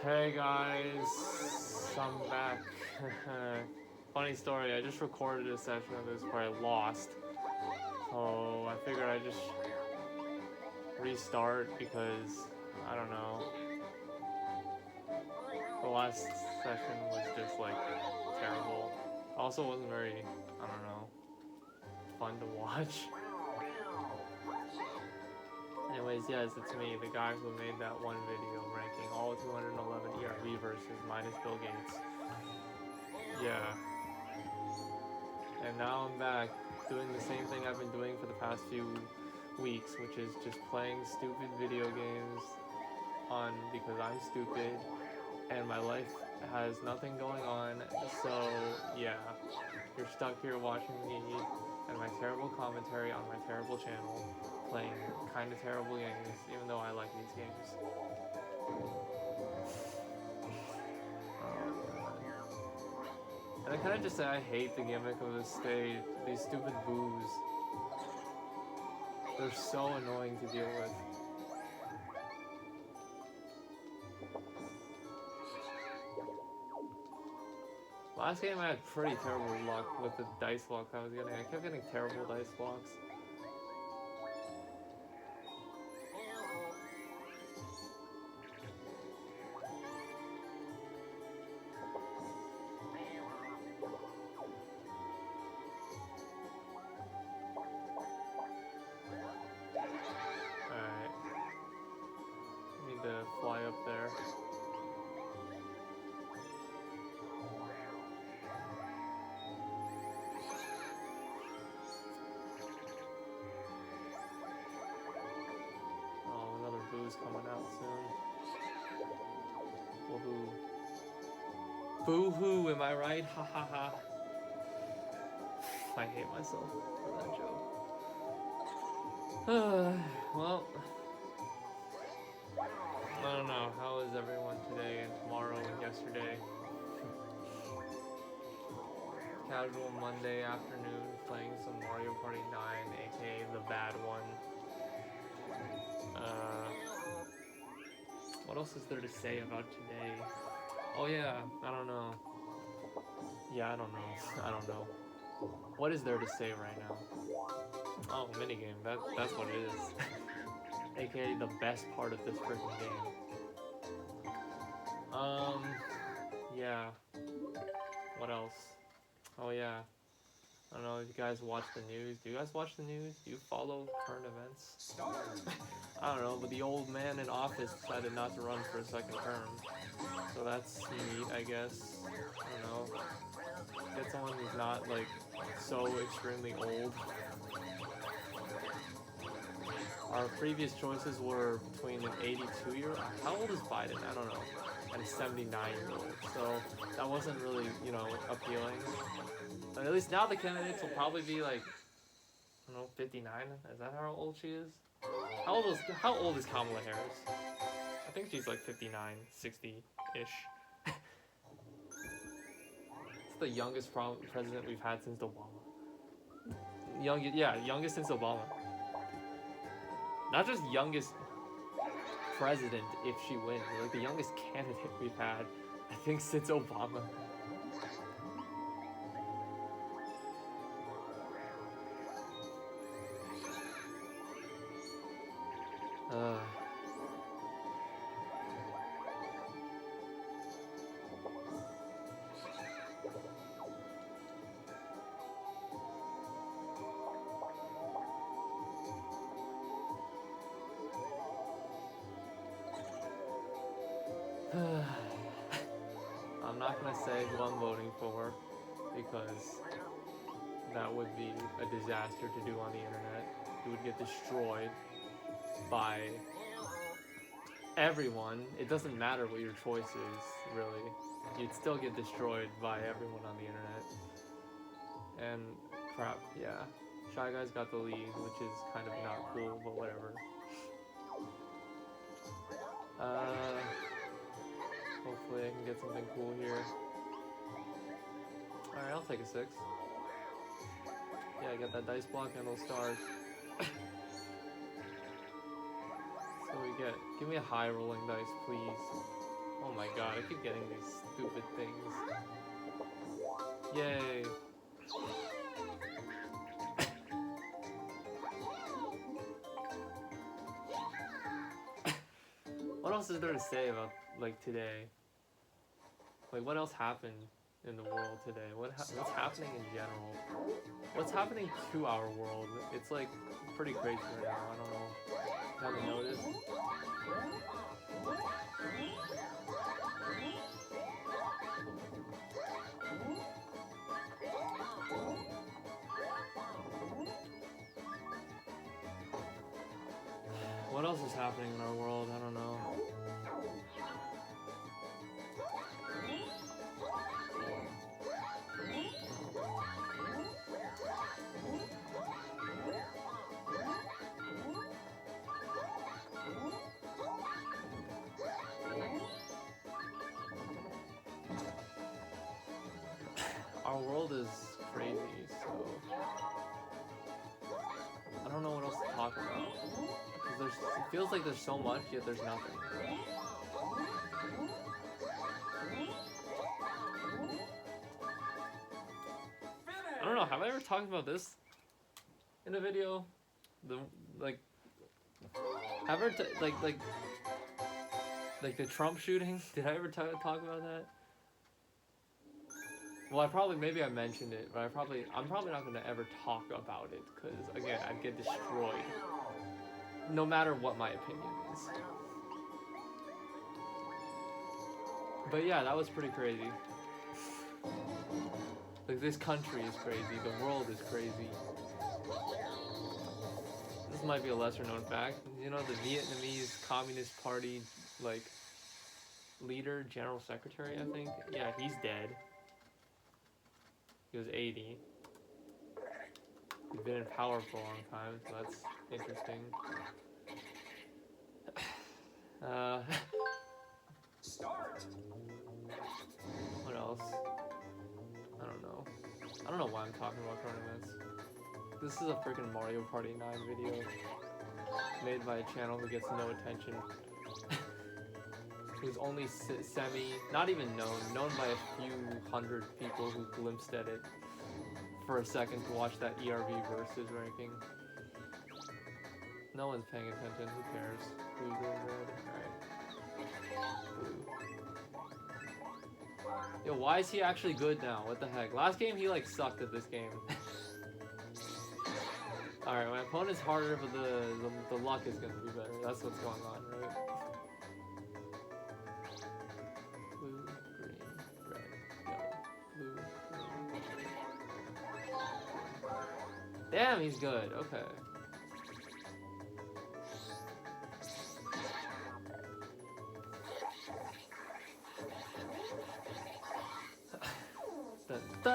Hey guys, I'm back. Funny story, I just recorded a session of this where I lost. So I figured I'd just restart because, I don't know, the last session was just like terrible. Also wasn't very, I don't know, fun to watch. Anyways, yes, it's me, the guy who made that one video ranking all 211 ERV versus minus Bill Gates. Yeah. And now I'm back doing the same thing I've been doing for the past few weeks, which is just playing stupid video games because I'm stupid and my life has nothing going on. So yeah, you're stuck here watching me and my terrible commentary on my terrible channel playing kind of terrible games, even though I like these games. And I kind of just say I hate the gimmick of this stage, these stupid boos. They're so annoying to deal with. Last game I had pretty terrible luck with the dice block I was getting. I kept getting terrible dice blocks. Alright. Need to fly up there. Oh, another boo's coming out soon. Woohoo. Boo-hoo, am I right? Ha ha ha. I hate myself for that joke. Well, I don't know. How is everyone today and tomorrow and yesterday? Casual Monday afternoon playing some Mario Party 9, aka the bad one. What else is there to say about today? Oh yeah, I don't know. Yeah, I don't know. I don't know. What is there to say right now? Oh, minigame. That's what it is. AKA the best part of this freaking game. Yeah. What else? Oh yeah. I don't know if you guys watch the news. Do you guys watch the news? Do you follow current events? I don't know, but the old man in office decided not to run for a second term. So that's neat, I guess. I don't know. Get someone who's not, like, so extremely old. Our previous choices were between an 82-year-old, how old is Biden? I don't know, and a 79-year-old. So that wasn't really, you know, appealing. But at least now the candidates will probably be like, I don't know, 59? Is that how old she is? How old is Kamala Harris? I think she's like 59, 60-ish. It's the youngest president we've had since Obama. Youngest since Obama. Not just youngest president if she wins, like the youngest candidate we've had, I think, since Obama. I'm not gonna say who I'm voting for because that would be a disaster to do on the internet. It would get destroyed by everyone. It doesn't matter what your choice is, really. You'd still get destroyed by everyone on the internet. And crap, yeah. Shy Guy's got the lead, which is kind of not cool, but whatever. Hopefully I can get something cool here. Alright, I'll take a 6. Yeah, I got that dice block and those stars. So we get, give me a high rolling dice, please. Oh my god, I keep getting these stupid things. Yay. What else is there to say about, like, today? Like, what else happened in the world today? What's happening in general? What's happening to our world? It's, like, pretty crazy right now. I don't know. Haven't noticed? What else is happening in our world? I don't know. Our world is crazy, so I don't know what else to talk about. Because it feels like there's so much, yet there's nothing. I don't know, have I ever talked about this in a video? Have I ever like the Trump shooting? Did I ever talk about that? Well, maybe I mentioned it, but I'm probably not gonna ever talk about it, because again, I'd get destroyed. No matter what my opinion is. But yeah, that was pretty crazy. Like, this country is crazy, the world is crazy. This might be a lesser known fact. You know, the Vietnamese Communist Party, like, leader, general secretary, I think? Yeah, he's dead. He was 80. He's been in power for a long time, so that's interesting. Start. What else? I don't know. I don't know why I'm talking about tournaments. This is a freaking Mario Party 9 video made by a channel who gets no attention. Who's only not even known by a few hundred people who glimpsed at it for a second to watch that ERV versus ranking. No one's paying attention, who cares? Blue, green, red, alright. Blue. Yo, why is he actually good now? What the heck? Last game he like sucked at this game. Alright, my opponent's harder, but the luck is gonna be better. That's what's going on, right? Blue, green, red, yellow, blue, green. Damn, he's good. Okay. I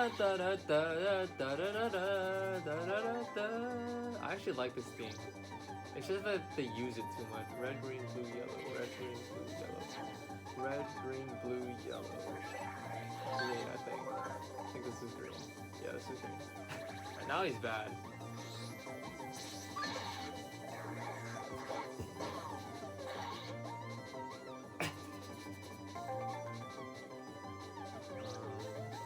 actually like this theme. It's just that they use it too much. Red, green, blue, yellow. Red, green, blue, yellow. Red, green, blue, yellow. Green, I think. I think this is green. Yeah, this is green. Right, now he's bad.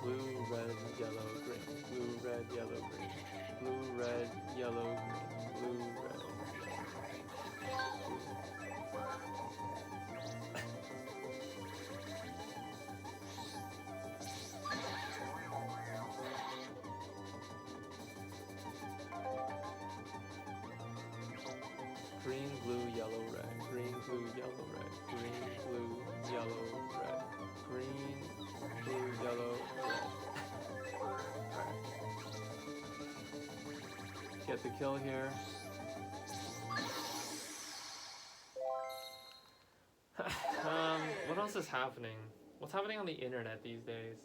Blue, red, yellow, green. Blue, red, yellow, green. Blue, red, yellow, green. Blue, red. Green, blue, yellow, red. Green, blue, yellow, red. Green, blue, yellow, red. Green, blue, yellow, red. Alright. Get the kill here. What else is happening? What's happening on the internet these days?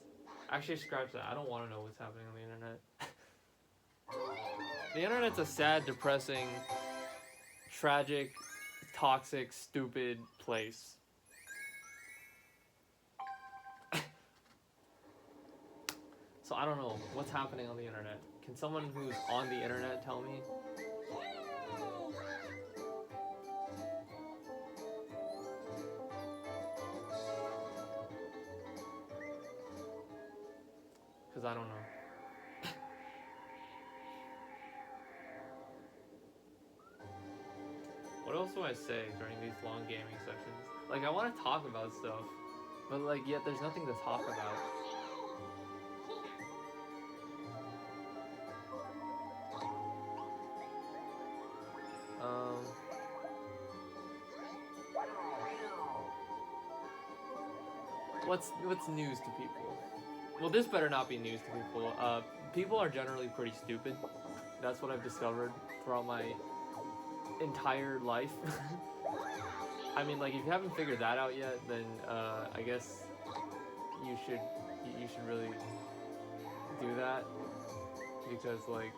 Actually, scratch that. I don't want to know what's happening on the internet. The internet's a sad, depressing, tragic, toxic, stupid place. So I don't know what's happening on the internet. Can someone who's on the internet tell me? because I don't know. What else do I say during these long gaming sessions? Like, I want to talk about stuff, but like, yet there's nothing to talk about. What's news to people? Well, this better not be news to people. People are generally pretty stupid. That's what I've discovered throughout my entire life. I mean, like, if you haven't figured that out yet, then I guess you should really do that, because like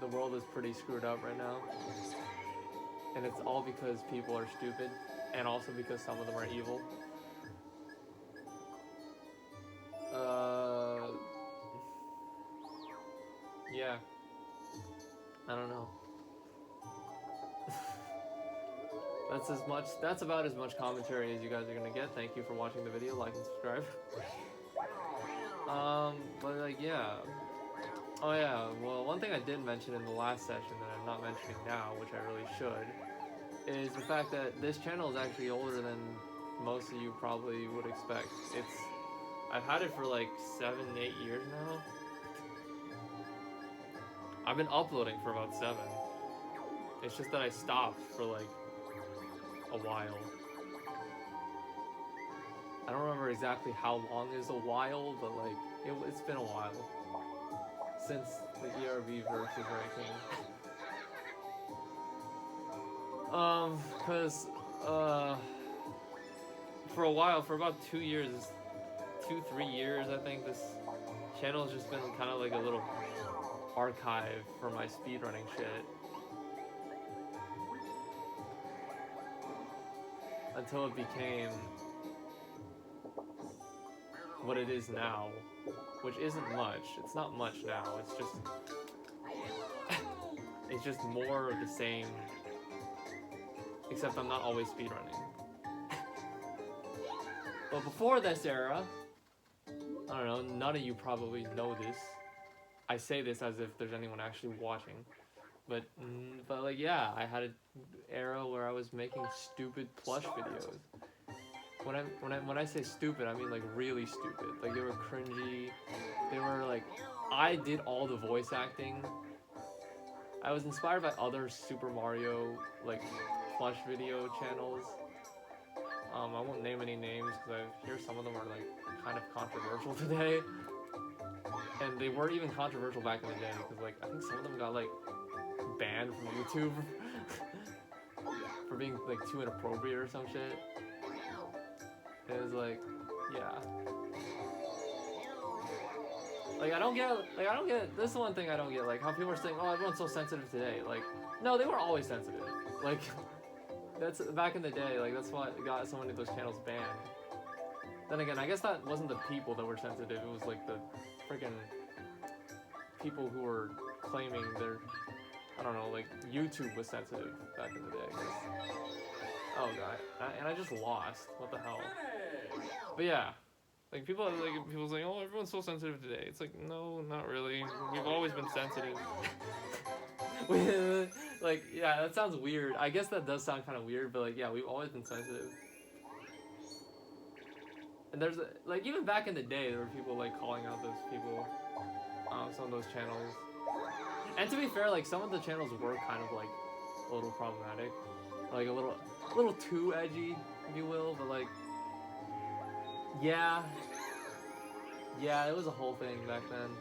the world is pretty screwed up right now, and it's all because people are stupid, and also because some of them are evil. Yeah. I don't know. That's about as much commentary as you guys are gonna get. Thank you for watching the video. Like and subscribe. But like, yeah. Oh yeah, well, one thing I did mention in the last session that I'm not mentioning now, which I really should, is the fact that this channel is actually older than most of you probably would expect. I've had it for like 7, 8 years now. I've been uploading for about 7. It's just that I stopped for like a while. I don't remember exactly how long is a while, but like it's been a while since the ERB versus ranking. Cause for a while, for about 2 years, 2-3 years, I think this channel has just been kind of like a little archive for my speedrunning shit. Until it became what it is now, which isn't much. It's not much now. It's just more of the same, except I'm not always speedrunning. But before this era, I don't know, none of you probably know this. I say this as if there's anyone actually watching. But like, yeah, I had an era where I was making stupid plush videos. When I say stupid, I mean like really stupid. Like, they were cringy. They were like, I did all the voice acting. I was inspired by other Super Mario like plush video channels. I won't name any names because I hear some of them are like kind of controversial today. And they weren't even controversial back in the day, because like I think some of them got like banned from YouTube for being like too inappropriate or some shit. And it was like, yeah. Like, I don't get, this is one thing I don't get, like how people are saying, oh, everyone's so sensitive today. Like, no, they were always sensitive. Like, that's back in the day, like that's what got so many of those channels banned. Then again, I guess that wasn't the people that were sensitive, it was like the freaking people who were claiming their, I don't know, like YouTube was sensitive back in the day. Oh god, and I just lost. What the hell? But yeah, like people saying, oh, everyone's so sensitive today. It's like, no, not really. We've always been sensitive. Like, yeah, that sounds weird. I guess that does sound kind of weird, but like, yeah, we've always been sensitive. And there's like, even back in the day, there were people like calling out those people, some of those channels. And to be fair, like some of the channels were kind of like a little problematic, like a little too edgy, if you will. But like, yeah, it was a whole thing back then.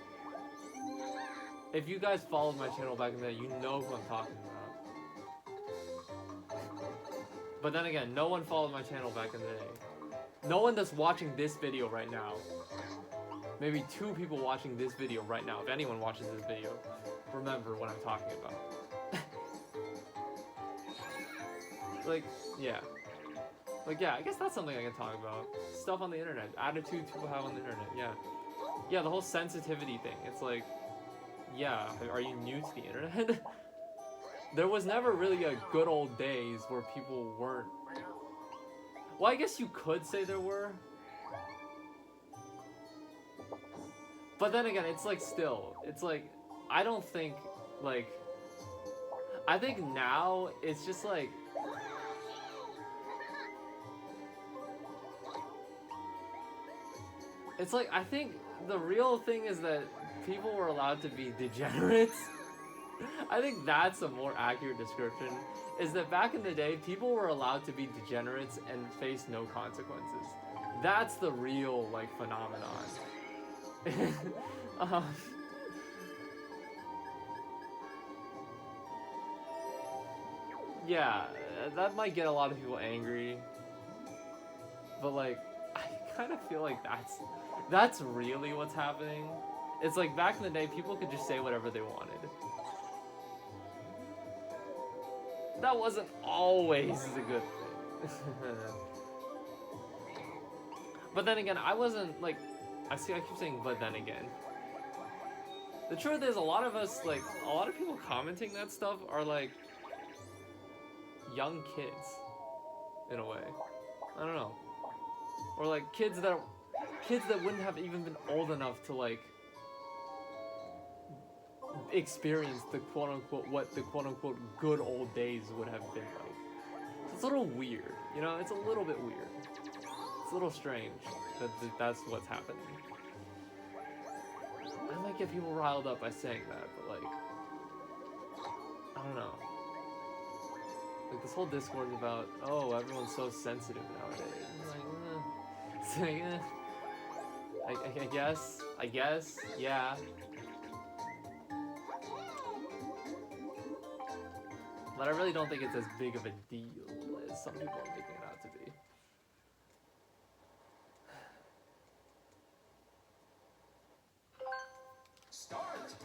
If you guys followed my channel back in the day, you know who I'm talking about. But then again, no one followed my channel back in the day. No one that's watching this video right now. Maybe 2 people watching this video right now, if anyone watches this video, remember what I'm talking about. Like, yeah. Like, yeah, I guess that's something I can talk about. Stuff on the internet. Attitudes people have on the internet, yeah. Yeah, the whole sensitivity thing. It's like, yeah, are you new to the internet? There was never really a good old days where people weren't. Well, I guess you could say there were. But then again, it's like still, it's like, I don't think, like, I think now it's just like, it's like, I think the real thing is that people were allowed to be degenerates. I think that's a more accurate description, is that back in the day, people were allowed to be degenerates and face no consequences. That's the real, like, phenomenon. um, yeah, that might get a lot of people angry, but, like, I kind of feel like that's really what's happening. It's like, back in the day, people could just say whatever they wanted. That wasn't always a good thing. But then again, I wasn't, like, I keep saying but then again. The truth is, a lot of us, like, a lot of people commenting that stuff are, like, young kids, in a way. I don't know. Or, like, kids that wouldn't have even been old enough to, like, experience the quote-unquote, what the quote-unquote good old days would have been like. So it's a little weird, you know? It's a little bit weird. It's a little strange that that's what's happening. I might get people riled up by saying that, but, like, I don't know. Like, this whole discourse about, oh, everyone's so sensitive nowadays. It's like, it's like, I guess, yeah. But I really don't think it's as big of a deal as some people are making it out to be. Start!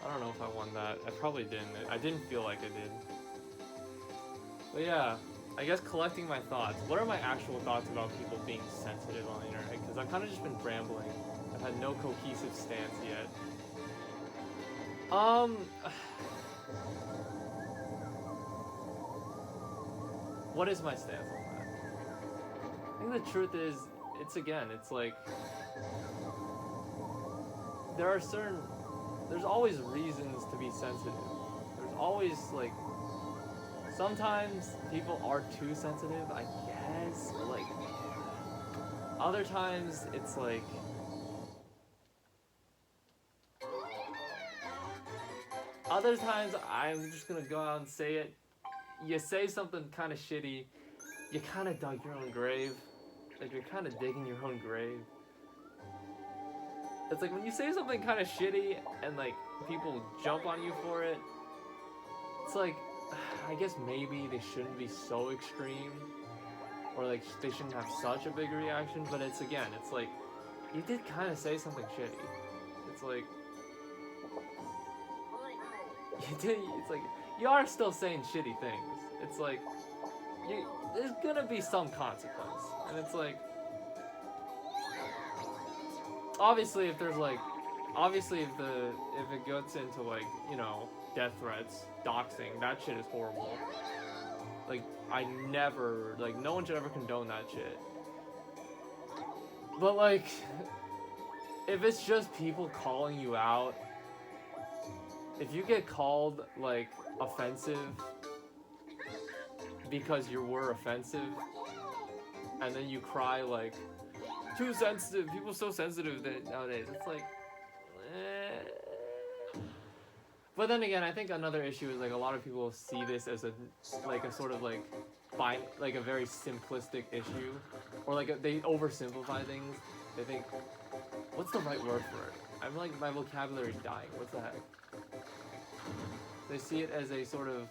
I don't know if I won that. I probably didn't. I didn't feel like I did. But yeah, I guess collecting my thoughts. What are my actual thoughts about people being sensitive on the internet? Because I've kind of just been rambling. I've had no cohesive stance yet. What is my stance on that? I think the truth is, it's like, there's always reasons to be sensitive. There's always, like, sometimes people are too sensitive, I guess, or, like, other times it's like, other times I'm just gonna go out and say it. You say something kind of shitty, you kind of dug your own grave. Like, you're kind of digging your own grave. It's like when you say something kind of shitty and, like, people jump on you for it, it's like, I guess maybe they shouldn't be so extreme, or, like, they shouldn't have such a big reaction, but it's like, you did kind of say something shitty. It's like, it's like, you are still saying shitty things. It's like, there's gonna be some consequence, and it's like, obviously if there's, like, if it gets into, like, you know, death threats, doxing, that shit is horrible. Like, no one should ever condone that shit. But, like, if it's just people calling you out, if you get called, like, offensive because you were offensive, and then you cry, like, too sensitive, people are so sensitive nowadays, it's like, But then again, I think another issue is, like, a lot of people see this as a sort of, like, a very simplistic issue, or, like, they oversimplify things. They think, what's the right word for it? I'm like, my vocabulary's dying. What's the heck? They see it as a sort of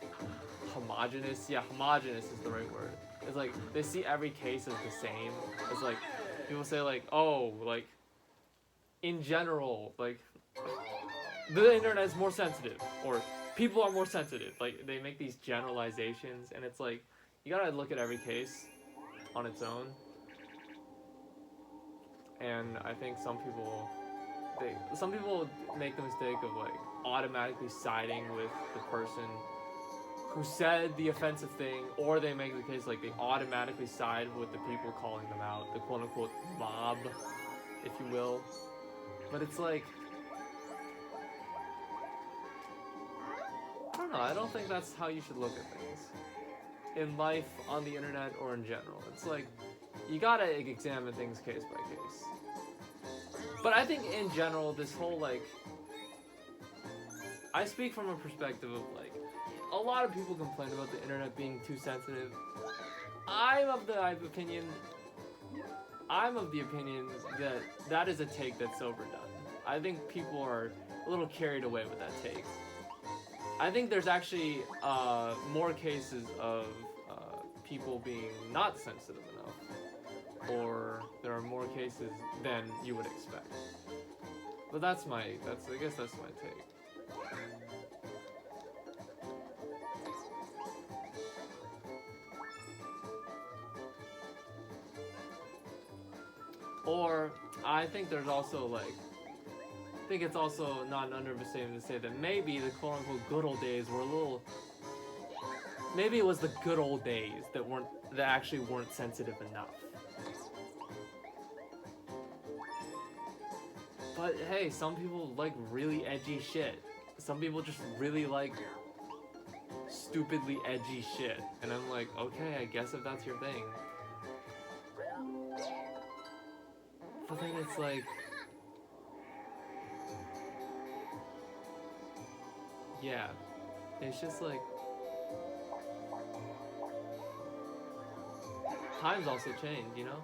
homogenous. Yeah, homogenous is the right word. It's like, they see every case as the same. It's like, people say, like, oh, like, in general, like, the internet is more sensitive, or people are more sensitive. Like, they make these generalizations, and it's like, you gotta look at every case on its own. And I think some people make the mistake of like automatically siding with the person who said the offensive thing, or they make the case like they automatically side with the people calling them out, the quote unquote mob, if you will. But it's like, I don't know, I don't think that's how you should look at things in life, on the internet, or in general. It's like, you gotta examine things case by case. But I think in general, this whole like, I speak from a perspective of like, a lot of people complain about the internet being too sensitive. I'm of the opinion that that is a take that's overdone. I think people are a little carried away with that take. I think there's actually more cases of people being not sensitive enough, or there are more cases than you would expect. But I guess that's my take. Or I think there's also like, I think it's also not an understatement to say that maybe the quote unquote good old days were a little, maybe it was the good old days that actually weren't sensitive enough. But hey, some people like really edgy shit. Some people just really like stupidly edgy shit. And I'm like, okay, I guess if that's your thing. But then it's like, yeah, it's just like, times also change, you know?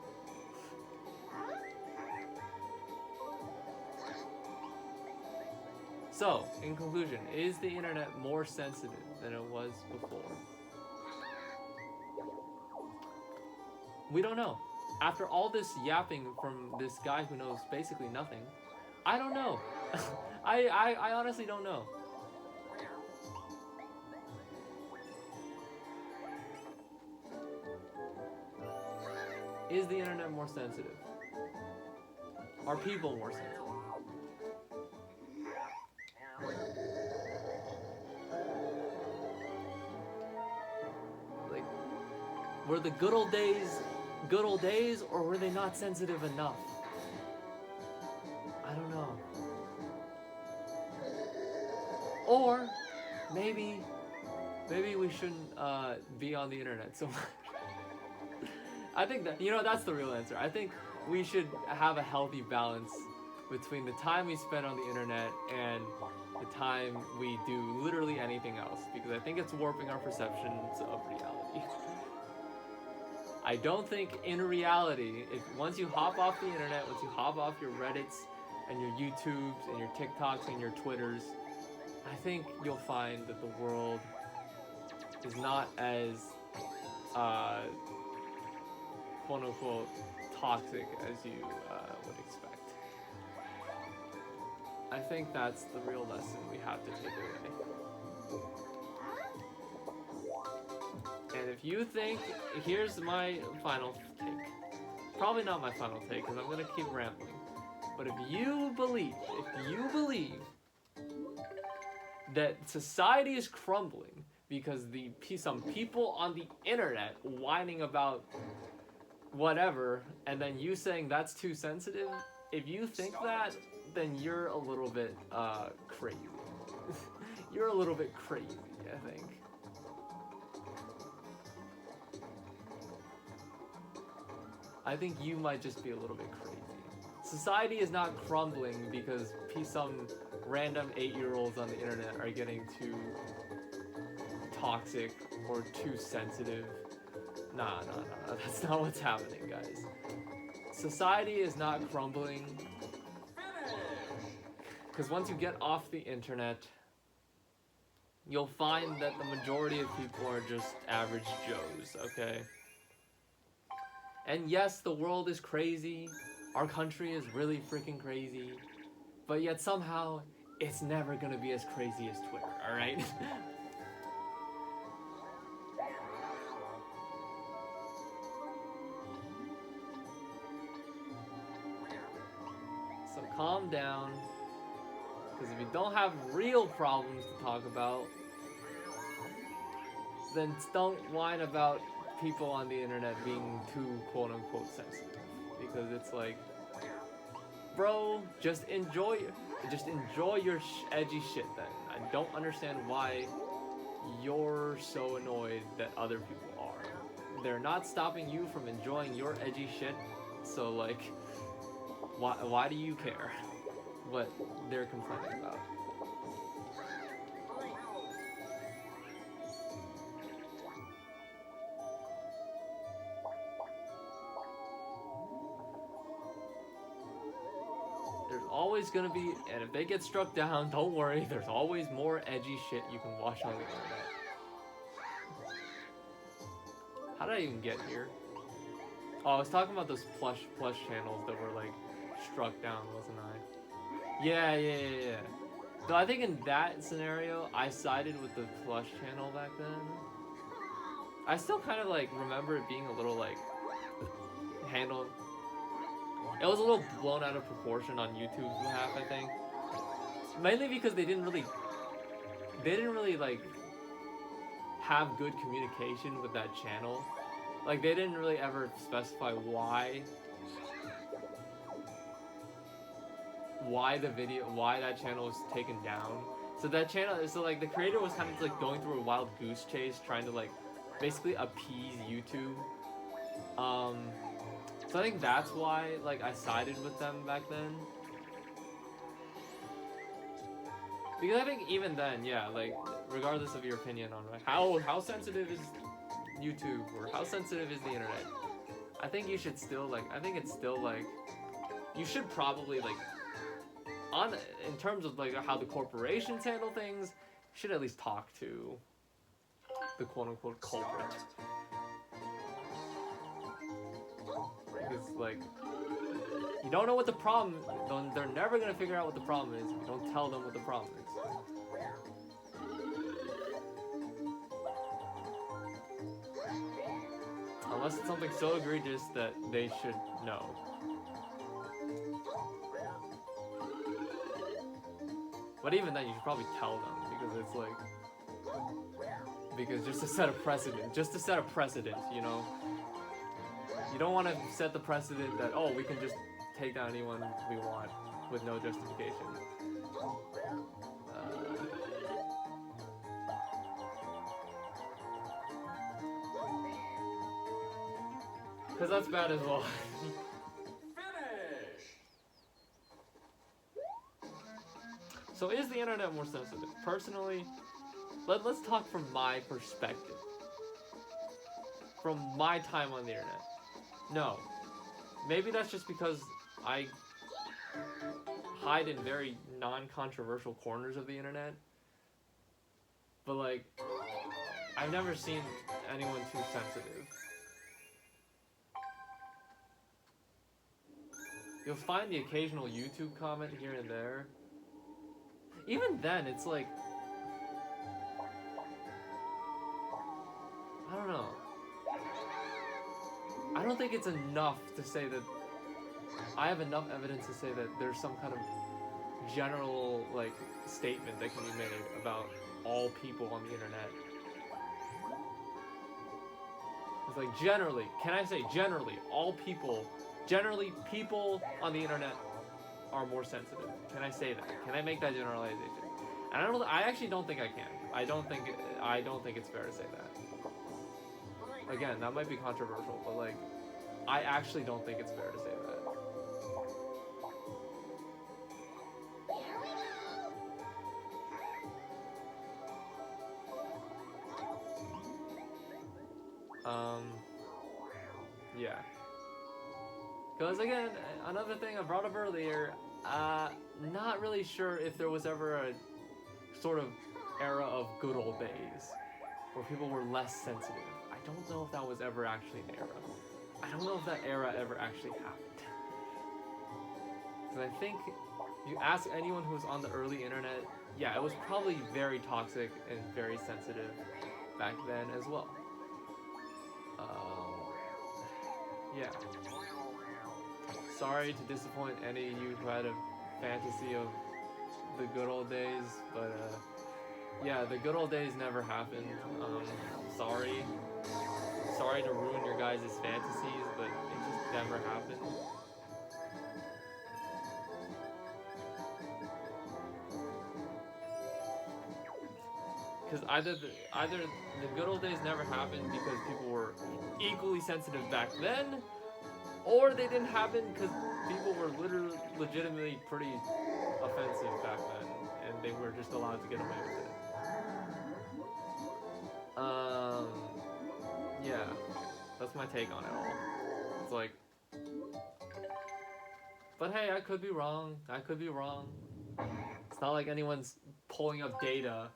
So, in conclusion, is the internet more sensitive than it was before? We don't know. After all this yapping from this guy who knows basically nothing, I don't know. I honestly don't know. Is the internet more sensitive? Are people more sensitive? Like, were the good old days, or were they not sensitive enough? I don't know. Or maybe we shouldn't be on the internet so much. I think that, that's the real answer. I think we should have a healthy balance between the time we spend on the internet and the time we do literally anything else, because I think it's warping our perceptions of reality. I don't think in reality, once you hop off the internet, once you hop off your Reddits and your YouTubes and your TikToks and your Twitters, I think you'll find that the world is not as quote unquote toxic as you would expect. I think that's the real lesson we have to take away. And if you think, here's my final take. Probably not my final take, because I'm gonna keep rambling. But if you believe that society is crumbling because some people on the internet whining about whatever, and then you saying that's too sensitive, if you think that, then you're a little bit crazy. You're a little bit crazy, I think. I think you might just be a little bit crazy. Society is not crumbling because some random 8-year-olds on the internet are getting too toxic or too sensitive. Nah, that's not what's happening, guys. Society is not crumbling because once you get off the internet, you'll find that the majority of people are just average Joes, okay? And yes, the world is crazy, our country is really freaking crazy, but yet somehow, it's never gonna be as crazy as Twitter, alright? calm down. Because if you don't have real problems to talk about, then don't whine about people on the internet being too quote-unquote sensitive. Because it's like, bro, just enjoy your edgy shit then. I don't understand why you're so annoyed that other people are. They're not stopping you from enjoying your edgy shit, so like, why do you care what they're complaining about? There's always gonna be, and if they get struck down, don't worry, there's always more edgy shit you can watch on the internet. How did I even get here? Oh, I was talking about those plush channels that were like struck down, wasn't I? Yeah. So I think in that scenario, I sided with the plush channel back then. I still kind of like remember it being a little like handled. It was a little blown out of proportion on YouTube's behalf, I think. Mainly because they didn't really like have good communication with that channel. Like they didn't really ever specify why that channel was taken down. So like the creator was kind of like going through a wild goose chase, trying to like basically appease YouTube. So I think that's why like I sided with them back then. Because I think even then, yeah, like regardless of your opinion on like how sensitive is YouTube or how sensitive is the internet, I think you should still like you should probably like in terms of like how the corporations handle things, you should at least talk to the quote-unquote culprit. Because like you don't know what the problem is, they're never gonna figure out what the problem is if you don't tell them what the problem is. Unless it's something so egregious that they should know. But even then, you should probably tell them, because it's like, because just to set a precedent, you know? You don't want to set the precedent that, oh, we can just take down anyone we want with no justification. Because that's bad as well. So is the internet more sensitive? Personally, let's talk from my perspective. From my time on the internet. No. Maybe that's just because I hide in very non-controversial corners of the internet. But like, I've never seen anyone too sensitive. You'll find the occasional YouTube comment here and there. Even then, it's like, I don't know. I don't think it's enough to say that I have enough evidence to say that there's some kind of general like statement that can be made about all people on the internet. It's like generally, can I say generally, generally people on the internet are more sensitive. Can I say that? Can I make that generalization? And I actually don't think I can. I don't think it's fair to say that. Again, that might be controversial, but like, I actually don't think it's fair to say that. Yeah. Because again, another thing I brought up earlier, not really sure if there was ever a sort of era of good old days where people were less sensitive. I don't know if that was ever actually an era. I don't know if that era ever actually happened. Because I think you ask anyone who was on the early internet, yeah, it was probably very toxic and very sensitive back then as well. Yeah. Sorry to disappoint any of you who had a fantasy of the good old days, but yeah, the good old days never happened. Sorry. Sorry to ruin your guys' fantasies, but it just never happened. Because either the good old days never happened because people were equally sensitive back then, or they didn't happen because people were literally legitimately pretty offensive back then, and they were just allowed to get away with it. Yeah, that's my take on it all. It's like, but hey, I could be wrong. I could be wrong. It's not like anyone's pulling up data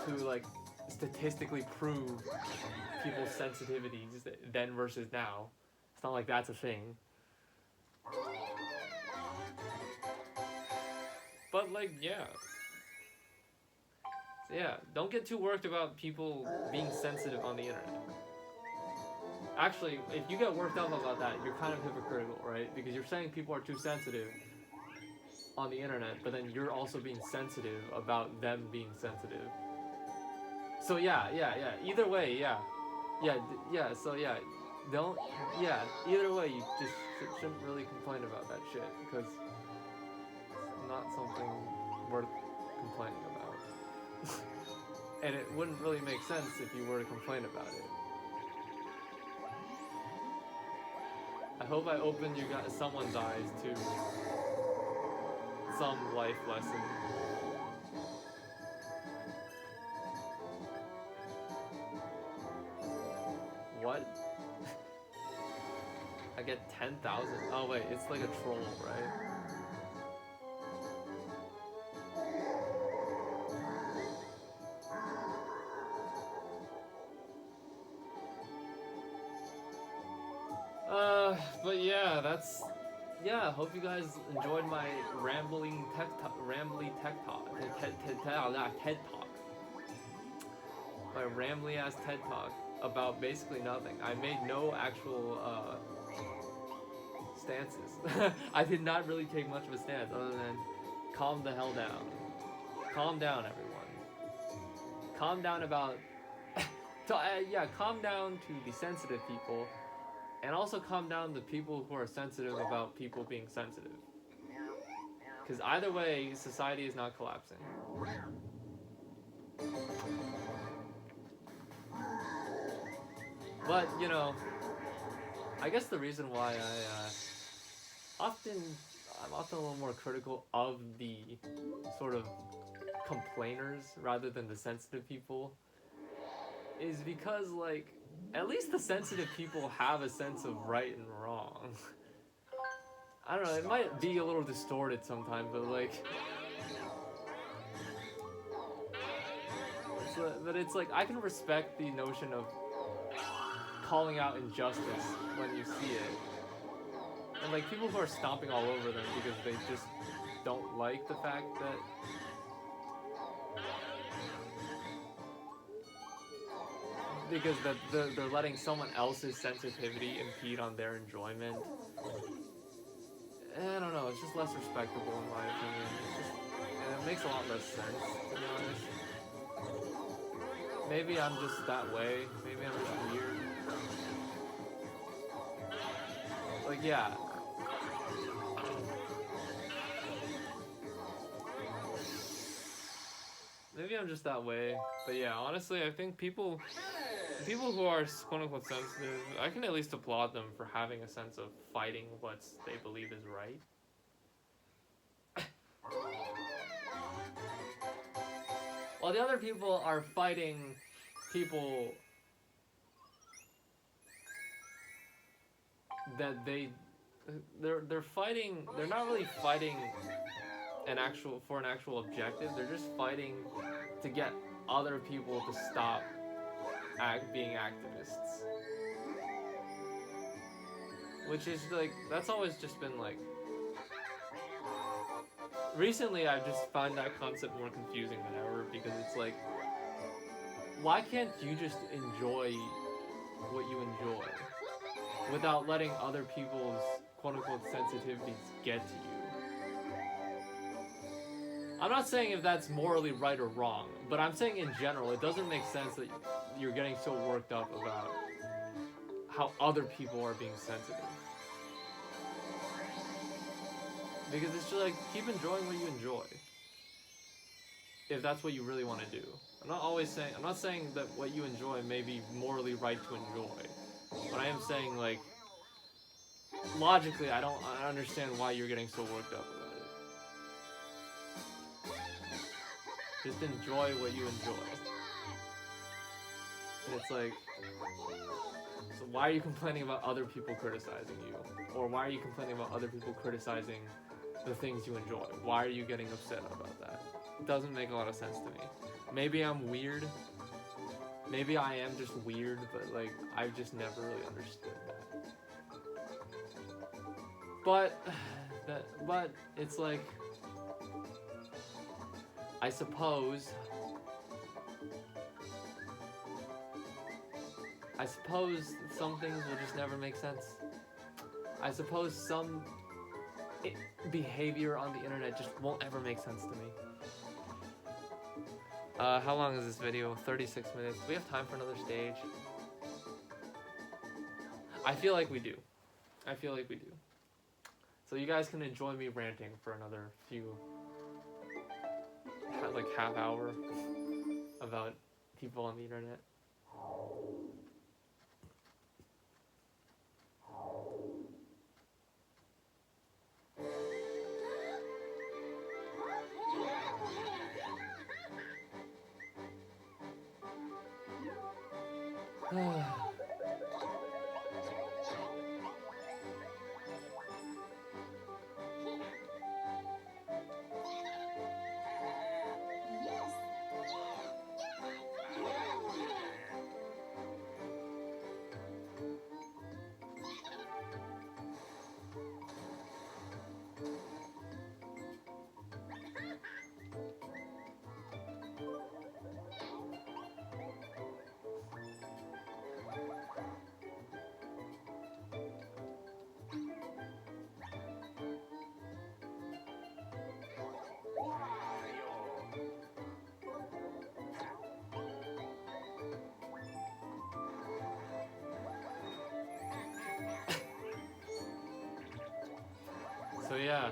to like statistically prove people's sensitivities then versus now. It's not like that's a thing. But like, yeah. So yeah, don't get too worked about people being sensitive on the internet. Actually, if you get worked up about that, you're kind of hypocritical, right? Because you're saying people are too sensitive on the internet, but then you're also being sensitive about them being sensitive. So yeah. Either way, yeah. So yeah, don't. Yeah. Either way, you just shouldn't really complain about that shit because it's not something worth complaining about. And it wouldn't really make sense if you were to complain about it. I hope I opened you guys someone's eyes to some life lesson. What? I get 10,000? Oh wait, it's like a troll, right? But yeah, that's... Yeah, hope you guys enjoyed my rambling tech talk, TED talk. My rambly ass TED talk about basically nothing. I made no actual stances. I did not really take much of a stance other than calm the hell down. Calm down, everyone. Calm down about... calm down to the sensitive people. And also calm down the people who are sensitive about people being sensitive. Because either way, society is not collapsing. But, you know, I guess the reason why I'm often a little more critical of the sort of complainers rather than the sensitive people is because, like, at least the sensitive people have a sense of right and wrong. I don't know, it might be a little distorted sometimes, but like... it's like, I can respect the notion of calling out injustice when you see it. And like, people who are stomping all over them because they just don't like the fact that... Because they're letting someone else's sensitivity impede on their enjoyment. I don't know, it's just less respectable in my opinion. It makes a lot less sense, to be honest. Maybe I'm just that way. Maybe I'm just weird. Like, yeah. Maybe I'm just that way. But yeah, honestly, I think people who are quote-unquote sensitive, I can at least applaud them for having a sense of fighting what they believe is right. While the other people are fighting people that they're fighting, they're not really fighting an actual objective, they're just fighting to get other people to stop being activists. Which is like, that's always just been like... Recently I've just found that concept more confusing than ever, because it's like, why can't you just enjoy what you enjoy without letting other people's quote-unquote sensitivities get to you? I'm not saying if that's morally right or wrong, but I'm saying in general, it doesn't make sense that you're getting so worked up about how other people are being sensitive. Because it's just like, keep enjoying what you enjoy. If that's what you really want to do. I'm not saying that what you enjoy may be morally right to enjoy. But I am saying, like, logically, I understand why you're getting so worked up about it. Just enjoy what you enjoy. And it's like, so why are you complaining about other people criticizing you? Or why are you complaining about other people criticizing the things you enjoy? Why are you getting upset about that? It doesn't make a lot of sense to me. Maybe I'm weird. Maybe I am just weird, but like, I've just never really understood that. But it's like, I suppose some things will just never make sense. I suppose some behavior on the internet just won't ever make sense to me. How long is this video? 36 minutes. Do we have time for another stage? I feel like we do. So you guys can enjoy me ranting for another few, like half hour about people on the internet. So yeah,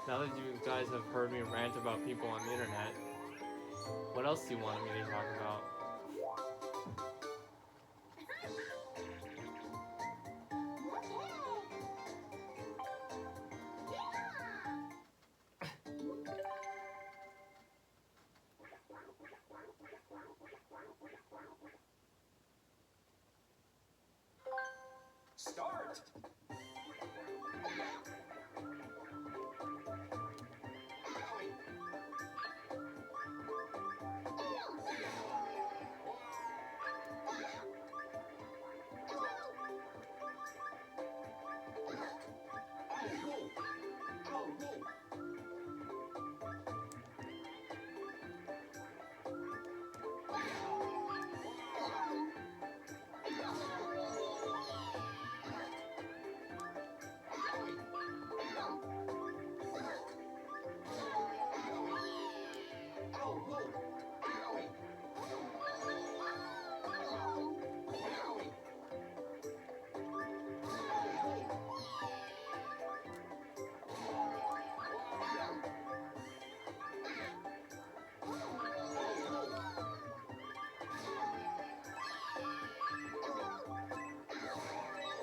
now that you guys have heard me rant about people on the internet, what else do you want me to talk about? Start!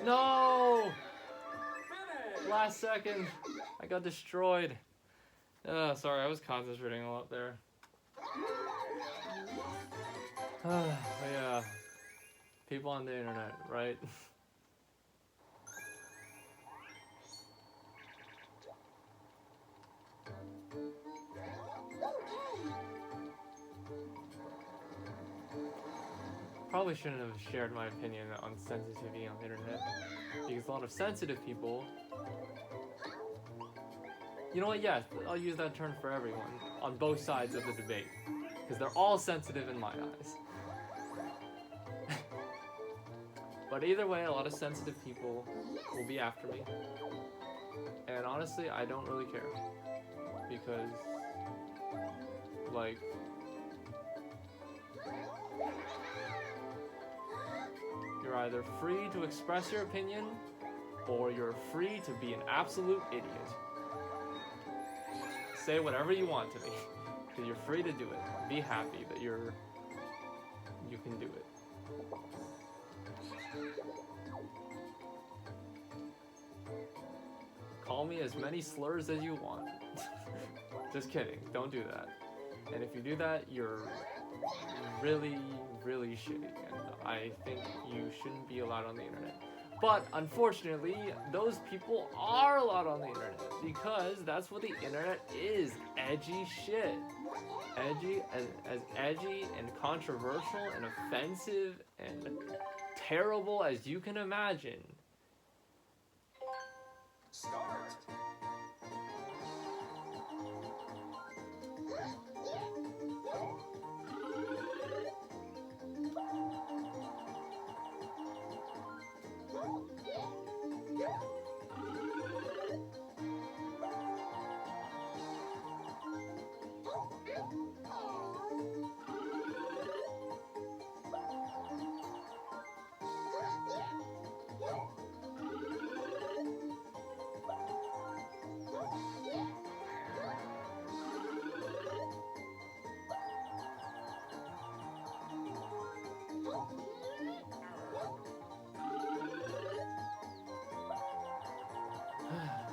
No! Last second, I got destroyed. Sorry, I was concentrating a lot there. But yeah, people on the internet, right? Probably shouldn't have shared my opinion on sensitivity on the internet, because a lot of sensitive people, you know what, yes, I'll use that term for everyone, on both sides of the debate, because they're all sensitive in my eyes. But either way, a lot of sensitive people will be after me, And honestly, I don't really care. Because, like, you're either free to express your opinion, or you're free to be an absolute idiot. Say whatever you want to me, because you're free to do it. Be happy that you can do it. Call me as many slurs as you want. Just kidding, don't do that. And if you do that, you're really, really shitty, and I think you shouldn't be allowed on the internet. But unfortunately, those people are allowed on the internet because that's what the internet is. Edgy shit. Edgy, as edgy and controversial and offensive and terrible as you can imagine. Start.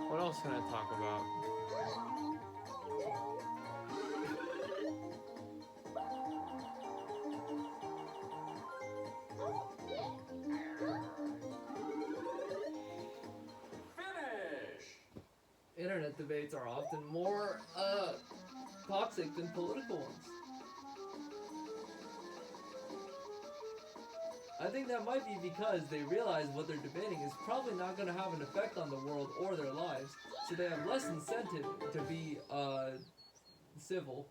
What else can I talk about? Finish. Internet debates are often more toxic than political ones. I think that might be because they realize what they're debating is probably not going to have an effect on the world or their lives, so they have less incentive to be civil.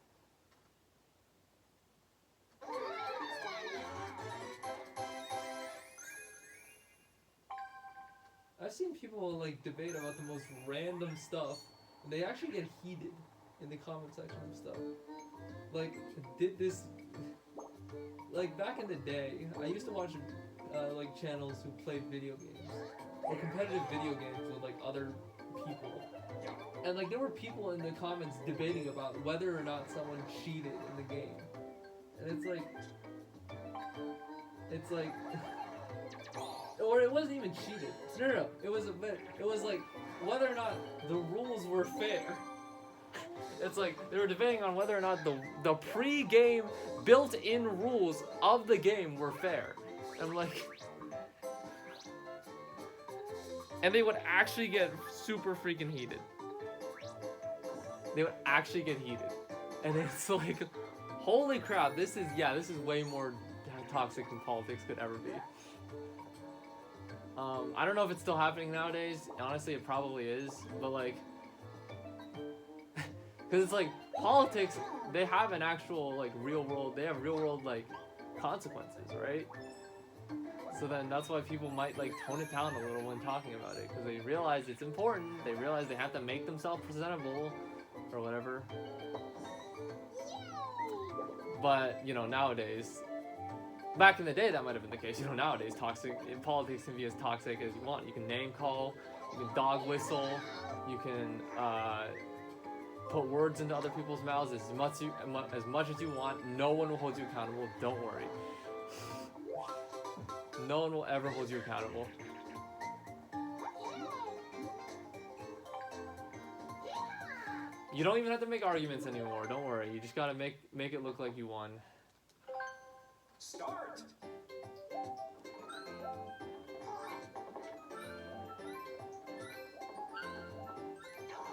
I've seen people like debate about the most random stuff, and they actually get heated in the comment section of stuff. Like, did this... Like, back in the day, I used to watch, like, channels who played video games. Or competitive video games with, like, other people. And, like, there were people in the comments debating about whether or not someone cheated in the game. And it's like... Or it wasn't even cheated. No. It was, like, whether or not the rules were fair. It's like, they were debating on whether or not the pre-game built-in rules of the game were fair. I'm like... And they would actually get super freaking heated. They would actually get heated. And it's like, holy crap, this is way more toxic than politics could ever be. I don't know if it's still happening nowadays. Honestly, it probably is. But like... Because it's like, politics, they have an actual, like, real world, they have real world, like, consequences, right? So then that's why people might, like, tone it down a little when talking about it. Because they realize it's important, they realize they have to make themselves presentable, or whatever. But, you know, nowadays, back in the day that might have been the case, you know, nowadays, politics can be as toxic as you want. You can name call, you can dog whistle, you can, put words into other people's mouths as much as you want. No one will hold you accountable. Don't worry. No one will ever hold you accountable. You don't even have to make arguments anymore. Don't worry. You just gotta make it look like you won. Start.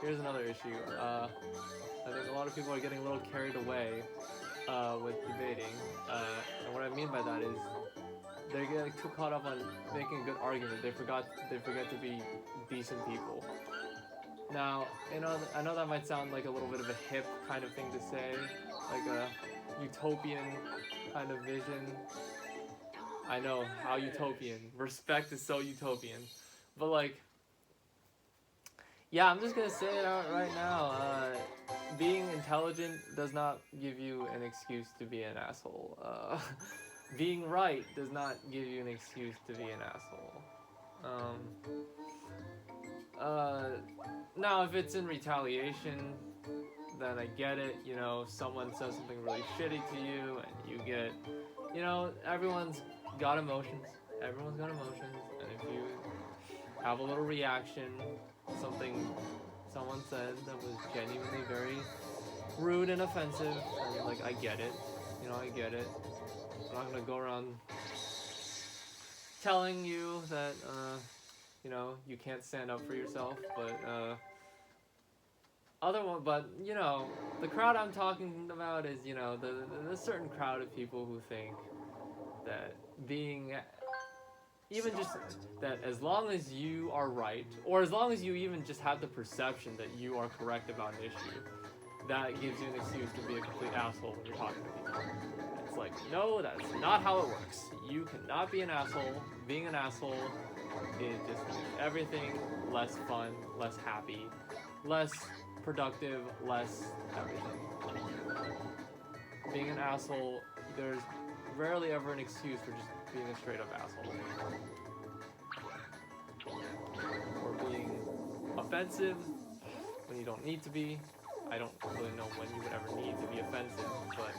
Here's another issue. I think a lot of people are getting a little carried away with debating. And what I mean by that is they're getting too caught up on making a good argument. They forget to be decent people. Now, you know, I know that might sound like a little bit of a hip kind of thing to say, like a utopian kind of vision. I know, how utopian. Respect is so utopian. But like, Yeah, I'm just gonna say it out right now. Being intelligent does not give you an excuse to be an asshole. Being right does not give you an excuse to be an asshole. Now, if it's in retaliation, then I get it. You know, someone says something really shitty to you, and you get, you know, everyone's got emotions. Everyone's got emotions, and if you have a little reaction, something someone said that was genuinely very rude and offensive, and like, I get it. You know, I get it. I'm not gonna go around telling you that, you know, you can't stand up for yourself, but, but, you know, the crowd I'm talking about is, you know, the certain crowd of people who think that being, even just that as long as you are right, or as long as you even just have the perception that you are correct about an issue, that gives you an excuse to be a complete asshole when you're talking to people. It's like, no, that's not how it works. You cannot be an asshole. Being an asshole, it just makes everything less fun, less happy, less productive, less everything. Being an asshole, there's rarely ever an excuse for just being a straight up asshole. Or being offensive when you don't need to be. I don't really know when you would ever need to be offensive, but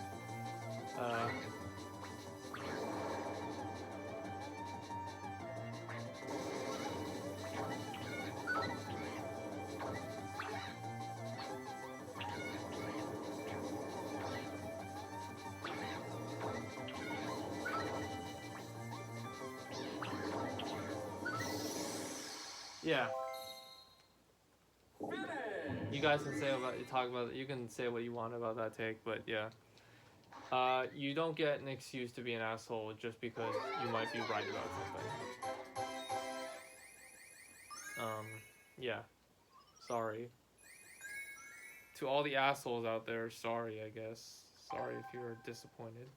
yeah. You guys can you can say what you want about that take, but yeah. You don't get an excuse to be an asshole just because you might be right about something. Yeah. Sorry. To all the assholes out there, sorry, I guess. Sorry if you were disappointed.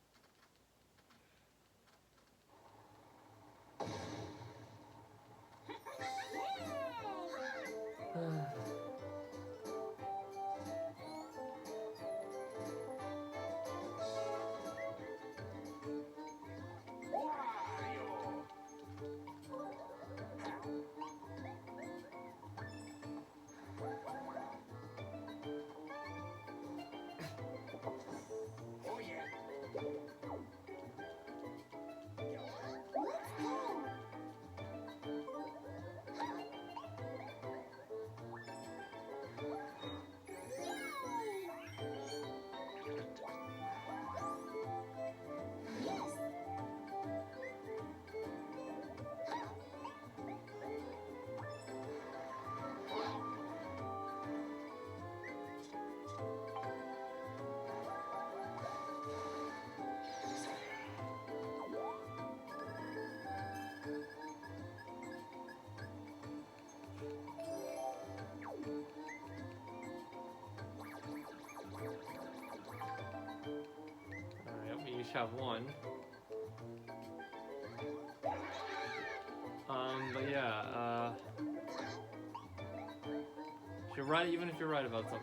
We each have one. But yeah, if you're right, even if you're right about something,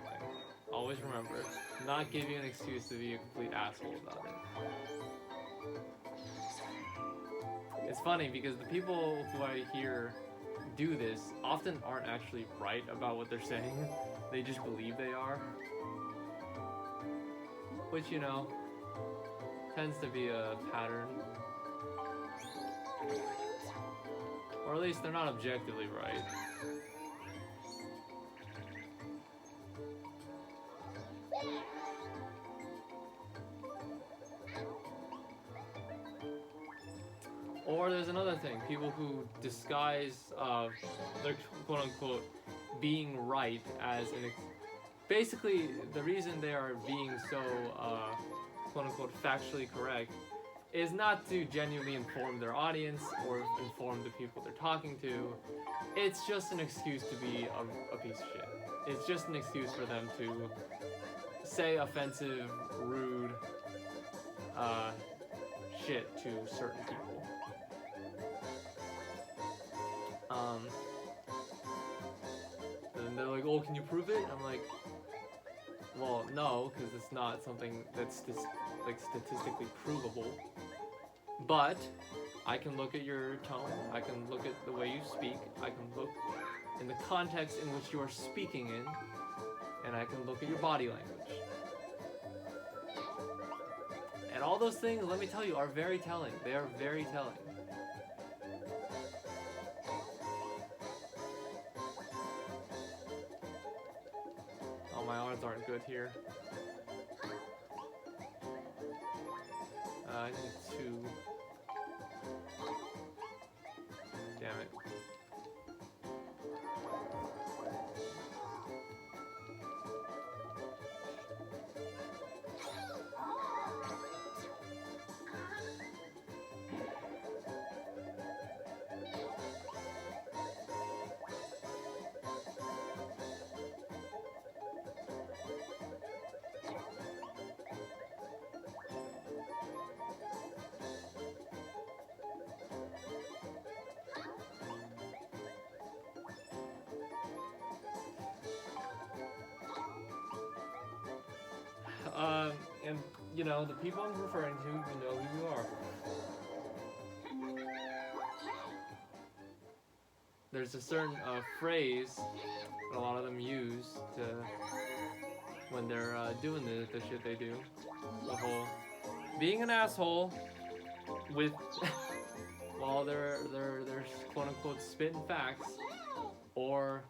always remember, not give you an excuse to be a complete asshole about it. It's funny because the people who I hear do this often aren't actually right about what they're saying. They just believe they are. Which, you know, tends to be a pattern. Or at least they're not objectively right. Or there's another thing, people who disguise their quote-unquote being right as basically the reason they are being so quote-unquote factually correct is not to genuinely inform their audience or inform the people they're talking to. It's just an excuse to be a piece of shit. It's just an excuse for them to say offensive, rude shit to certain people. oh, can you prove it? I'm like, well, no, because it's not something that's like statistically provable. But I can look at your tone. I can look at the way you speak. I can look in the context in which you are speaking in, and I can look at your body language. And all those things, let me tell you, are very telling. They are very telling. Oh, my odds aren't good here. I need 2. Damn it. And, you know, the people I'm referring to, you know who you are. There's a certain phrase that a lot of them use to when they're doing the shit they do. The whole being an asshole with while they're quote unquote spitting facts, or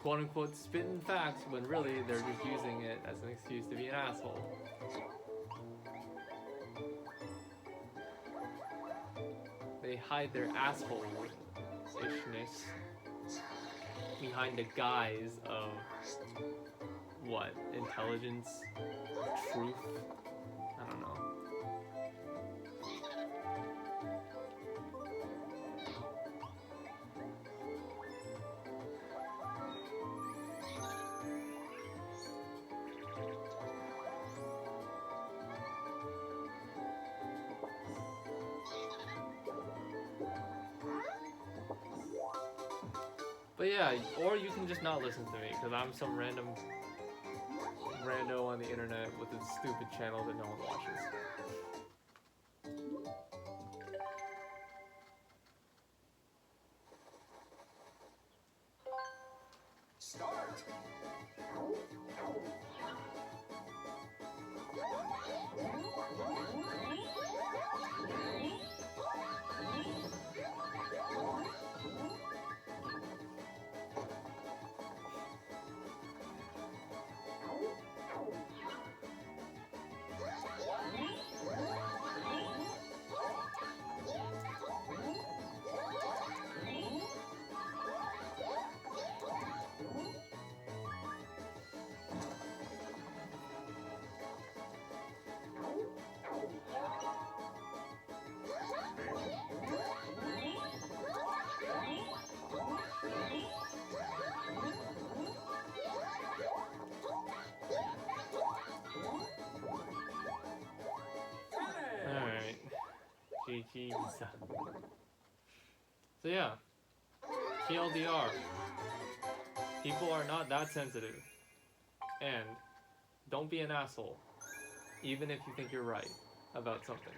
quote unquote spitting facts when really they're just using it as an excuse to be an asshole. They hide their asshole-ishness behind the guise of what? Intelligence? Truth? I don't know. But yeah, or you can just not listen to me, because I'm some rando on the internet with a stupid channel that no one watches. Start! GG's. So yeah, TLDR. People are not that sensitive. And don't be an asshole, even if you think you're right about something.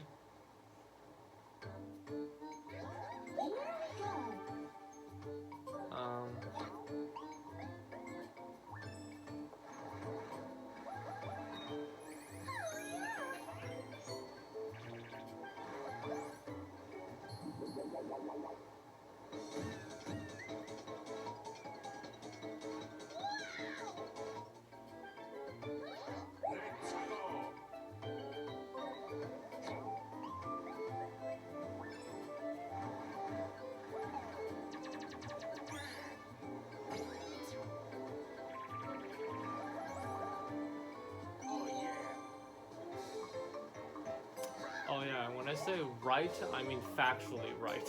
Oh yeah, when I say right, I mean factually right.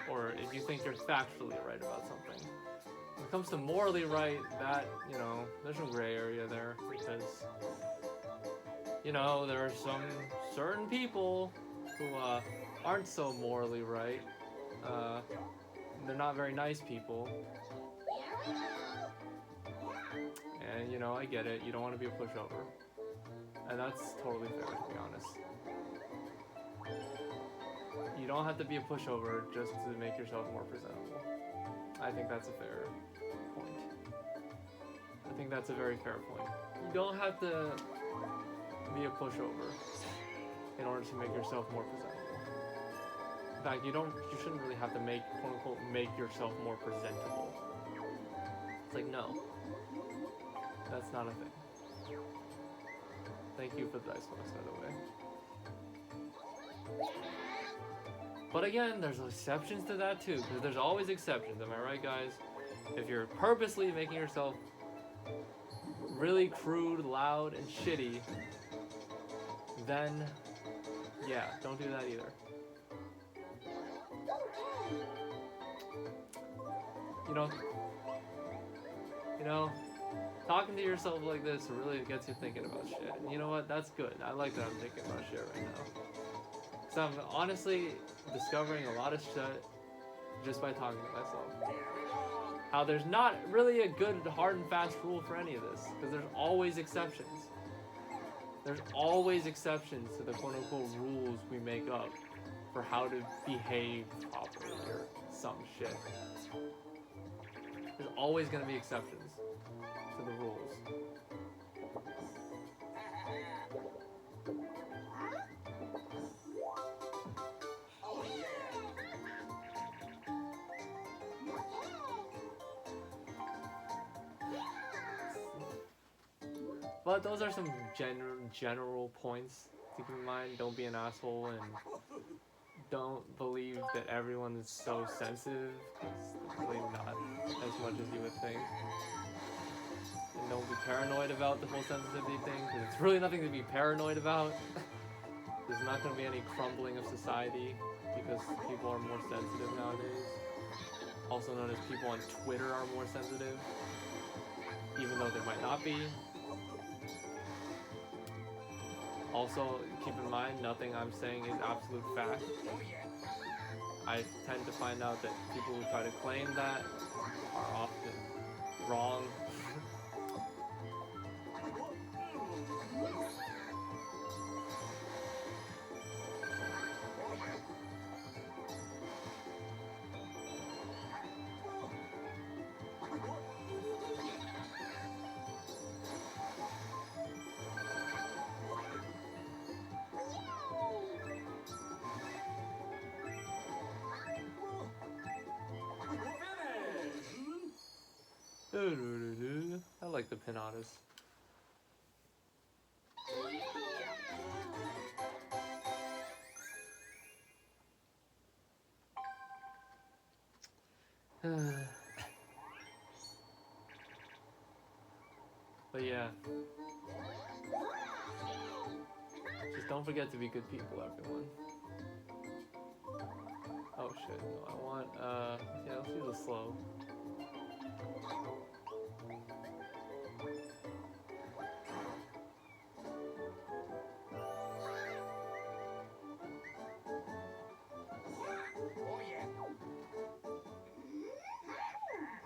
Or if you think you're factually right about something. When it comes to morally right, that, you know, there's some gray area there, because, you know, there are some certain people who aren't so morally right. They're not very nice people. And you know, I get it. You don't want to be a pushover. And that's totally fair, to be honest. You don't have to be a pushover just to make yourself more presentable. I think that's a fair point. I think that's a very fair point. You don't have to be a pushover in order to make yourself more presentable. In fact, you shouldn't really have to make, quote unquote, make yourself more presentable. It's like, no. That's not a thing. Thank you for the dice box, by the way. But again, there's exceptions to that too, because there's always exceptions, am I right, guys? If you're purposely making yourself really crude, loud, and shitty, then, yeah, don't do that either. You know, talking to yourself like this really gets you thinking about shit. And you know what? That's good. I like that I'm thinking about shit right now. Because I'm honestly discovering a lot of shit just by talking to myself. How there's not really a good hard and fast rule for any of this. Because there's always exceptions. There's always exceptions to the quote-unquote rules we make up for how to behave properly or some shit. There's always going to be exceptions to the rules. But those are some general points to keep in mind. Don't be an asshole, and don't believe that everyone is so sensitive. It's really not as much as you would think. And don't be paranoid about the whole sensitivity thing, because it's really nothing to be paranoid about. There's not going to be any crumbling of society because people are more sensitive nowadays. Also known as people on Twitter are more sensitive, even though they might not be. Also, keep in mind, nothing I'm saying is absolute fact. I tend to find out that people who try to claim that are often wrong. I like the pinatas. But yeah. Just don't forget to be good people, everyone. Oh shit, no, I want, yeah, let's do the slow.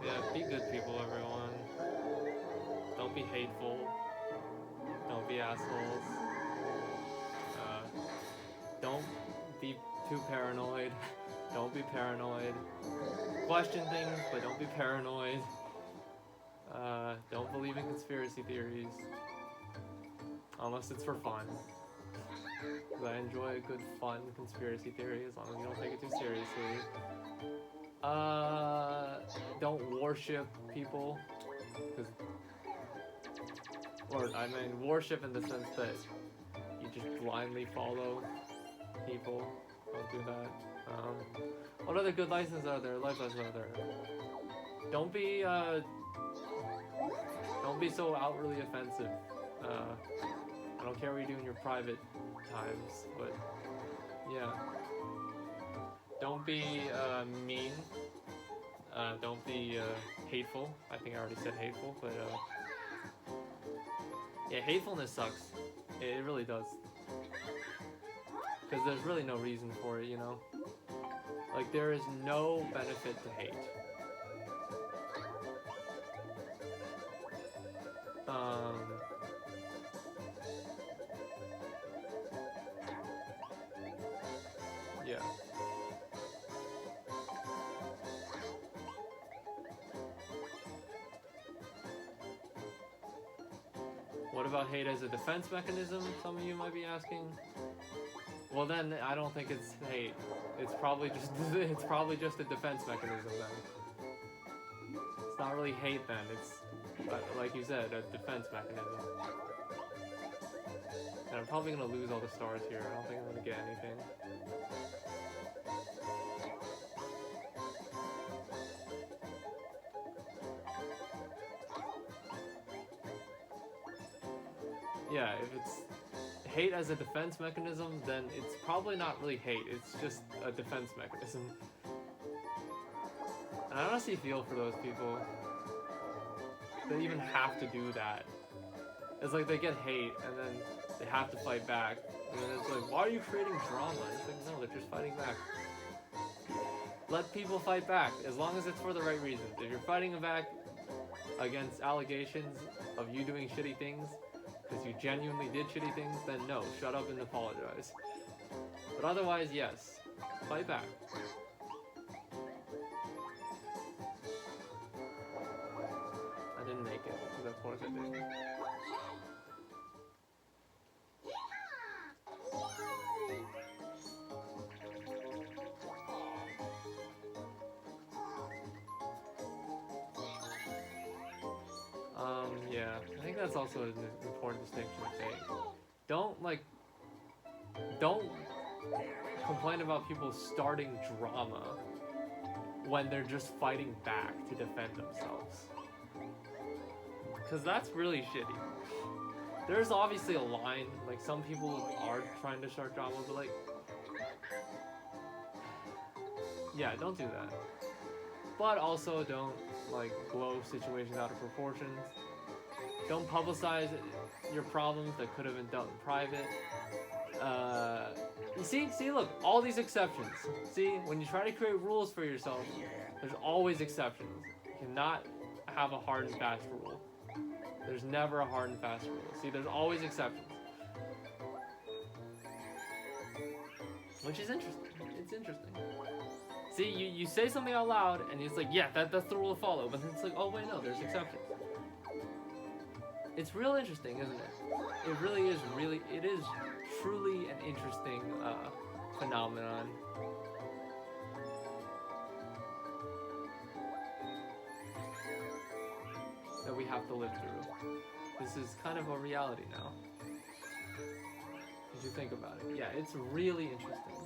Yeah, be good people, everyone. Don't be hateful. Don't be assholes. Don't be too paranoid. Don't be paranoid. Question things, but don't be paranoid. Don't believe in conspiracy theories. Unless it's for fun. Because I enjoy a good fun conspiracy theory as long as you don't take it too seriously. Don't worship people. Or, I mean, worship in the sense that you just blindly follow people. Don't do that. What other good life lessons are there? Don't be so outwardly offensive. I don't care what you do in your private times, but yeah. Don't be mean. Don't be hateful. I think I already said hateful, but yeah, hatefulness sucks. It really does. Because there's really no reason for it, you know? Like, there is no benefit to hate. What about hate as a defense mechanism? Some of you might be asking. Well, then I don't think it's hate. It's probably just a defense mechanism then. It's not really hate then. It's like you said, a defense mechanism. And I'm probably gonna lose all the stars here. I don't think I'm gonna get anything. Yeah, if it's hate as a defense mechanism, then it's probably not really hate. It's just a defense mechanism. And I honestly feel for those people that even have to do that. It's like they get hate and then they have to fight back. And then it's like, why are you creating drama? It's like, no, they're just fighting back. Let people fight back, as long as it's for the right reasons. If you're fighting back against allegations of you doing shitty things, because you genuinely did shitty things, then no, shut up and apologize. But otherwise, yes, fight back. I didn't make it, because of course I did. Yeah, I think that's also an important distinction to make. Don't complain about people starting drama when they're just fighting back to defend themselves. Because that's really shitty. There's obviously a line, like some people are trying to start drama, but like, yeah, don't do that. But also don't like blow situations out of proportion. Don't publicize your problems that could have been dealt in private. You see, look, all these exceptions. See, when you try to create rules for yourself, there's always exceptions. You cannot have a hard and fast rule. There's never a hard and fast rule. See, there's always exceptions. Which is interesting. It's interesting. See, you say something out loud, and it's like, yeah, that's the rule to follow. But then it's like, oh, wait, no, there's exceptions. It's real interesting, isn't it? It really is it is truly an interesting phenomenon. That we have to live through. This is kind of a reality now. If you think about it. Yeah, it's really interesting.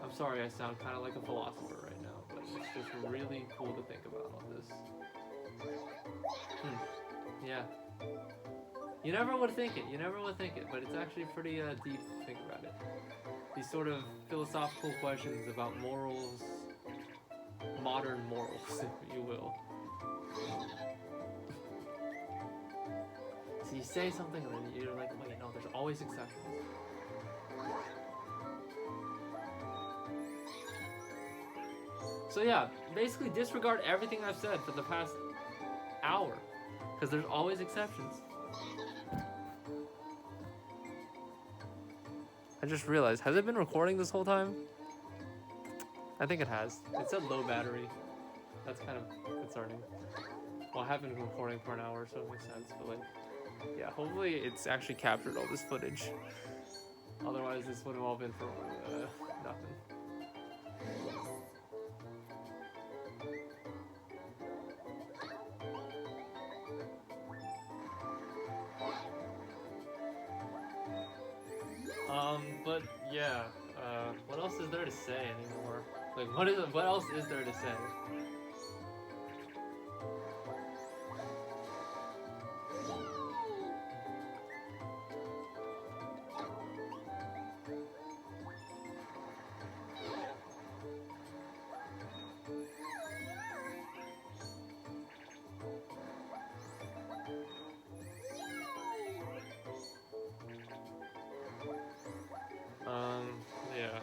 I'm sorry I sound kind of like a philosopher right now, but it's just really cool to think about all this. Yeah. You never would think it, but it's actually pretty deep to think about it. These sort of philosophical questions about morals, modern morals, if you will. So you say something and then you're like, wait, no, there's always exceptions. So yeah, basically disregard everything I've said for the past hour. Because there's always exceptions. I just realized, has it been recording this whole time? I think it has. It said low battery. That's kind of concerning. Well, I have been recording for an hour, so it makes sense. But like, yeah, hopefully it's actually captured all this footage. Otherwise, this would have all been for nothing. But yeah, what else is there to say anymore? Like, what else is there to say? Yeah.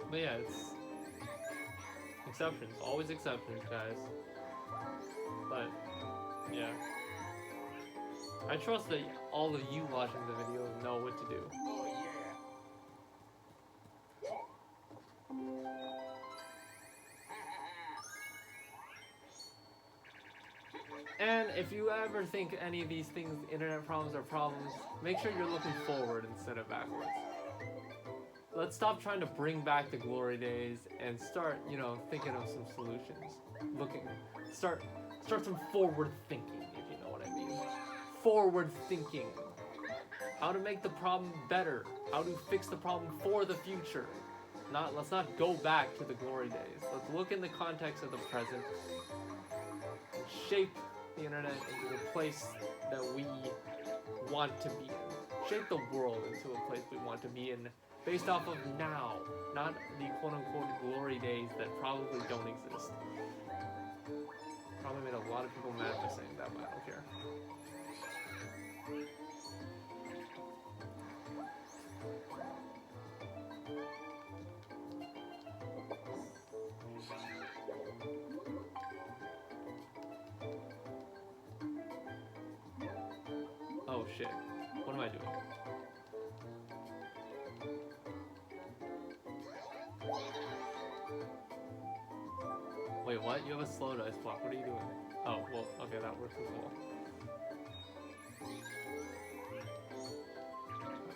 But yeah, it's exceptions, always exceptions, guys. But yeah. I trust that all of you watching the video know what to do. Oh yeah. And if you ever think any of these things, internet problems, are problems, make sure you're looking forward instead of backwards. Let's stop trying to bring back the glory days and start, thinking of some solutions. Start some forward thinking, if you know what I mean. Forward thinking. How to make the problem better. How to fix the problem for the future. Let's not go back to the glory days. Let's look in the context of the present and shape the internet into the place that we want to be in. Shape the world into a place we want to be in based off of now, not the quote-unquote glory days that probably don't exist. Probably made a lot of people mad for saying that, but I don't care. Oh shit. What am I doing? Wait, what? You have a slow dice block. What are you doing? Oh, well, okay, that works as well.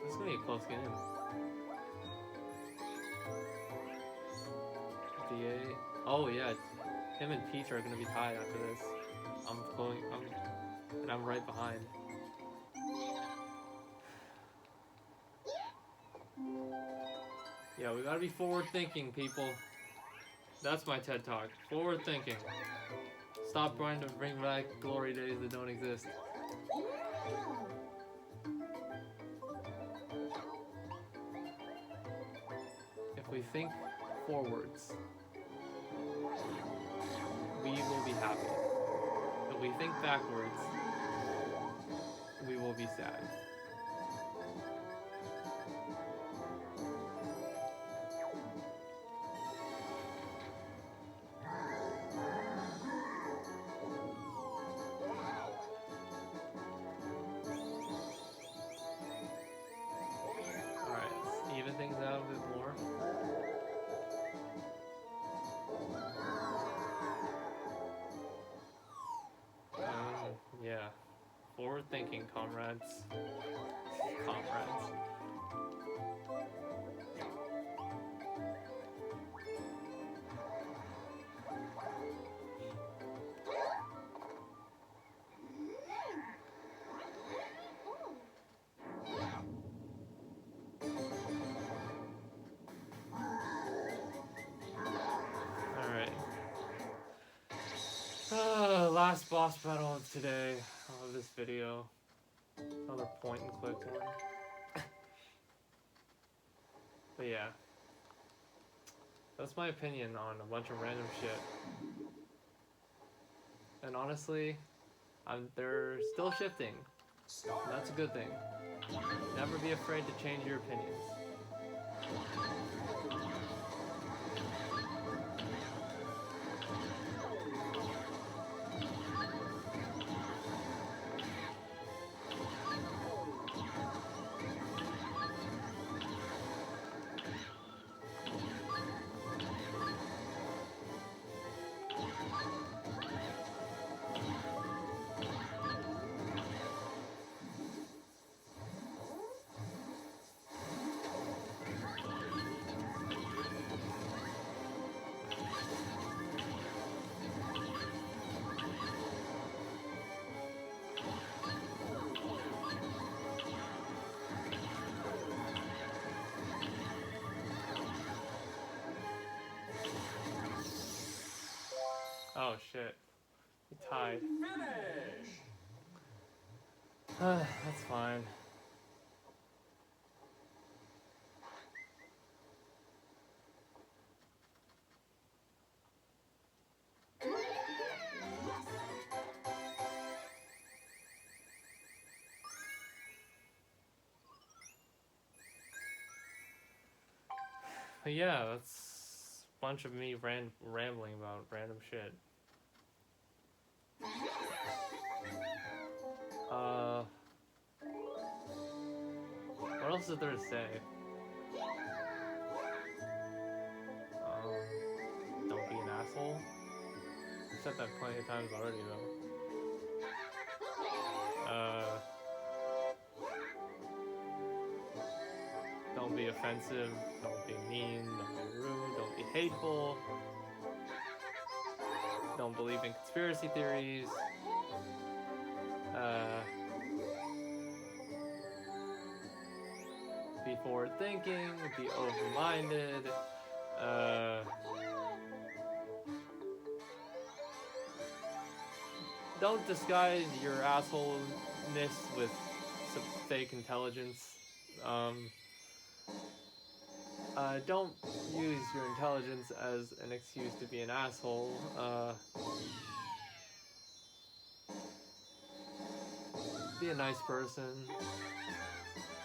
This is gonna be a close game. DA. Oh, yeah. Him and Peach are gonna be tied after this. And I'm right behind. Yeah, we gotta be forward thinking, people. That's my TED Talk. Forward thinking. Stop trying to bring back glory days that don't exist. If we think forwards, we will be happy. If we think backwards, we will be sad. Things out a bit more. Yeah. Forward thinking, comrades. Comrades. Last boss battle of today, of this video. Another point and click one. But yeah. That's my opinion on a bunch of random shit. And honestly, they're still shifting. And that's a good thing. Never be afraid to change your opinions. Oh shit. We tied. Finish! That's fine. But yeah, that's a bunch of me rambling about random shit. else is there to say? Don't be an asshole. I've said that plenty of times already, though. Don't be offensive. Don't be mean. Don't be rude. Don't be hateful. Don't believe in conspiracy theories. Be forward thinking. Be open-minded. Don't disguise your assholeness with some fake intelligence. Don't use your intelligence as an excuse to be an asshole. Be a nice person.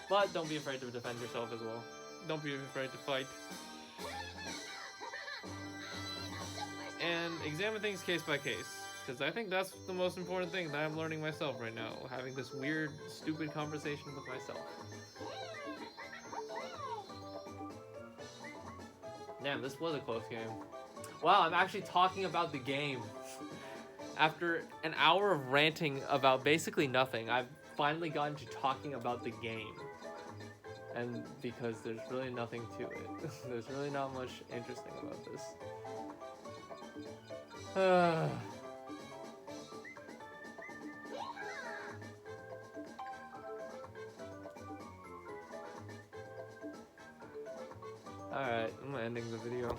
But don't be afraid to defend yourself as well. Don't be afraid to fight. And examine things case by case. Because I think that's the most important thing that I'm learning myself right now. Having this weird, stupid conversation with myself. Damn, this was a close game. Wow, I'm actually talking about the game. After an hour of ranting about basically nothing, I've finally gotten to talking about the game. And because there's really nothing to it. There's really not much interesting about this. Alright, I'm ending the video.